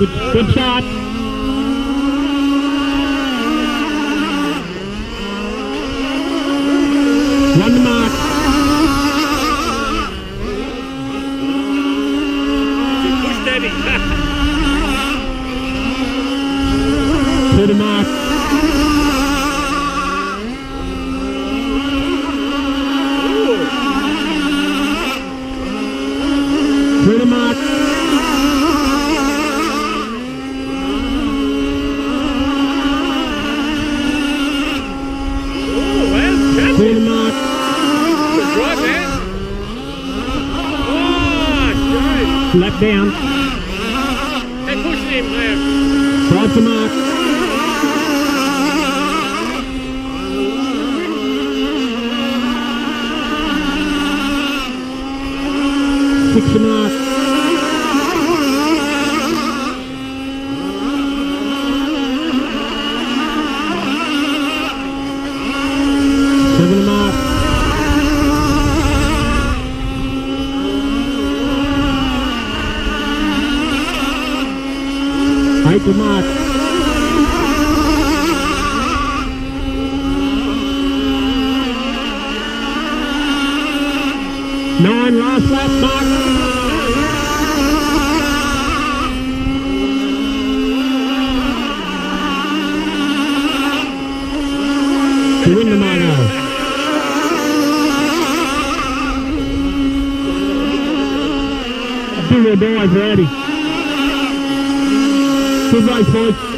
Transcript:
Good shot. Run the mark. Push steady. To the mark. To the mark. To the mark. Good drive, man. Oh, Left down. hey, push him there. Drive to mark. Six to mark. Seven to mark. Eight to mark. Nine, last lap, mark. To win the mono. Do your dive ready. Good race, boys.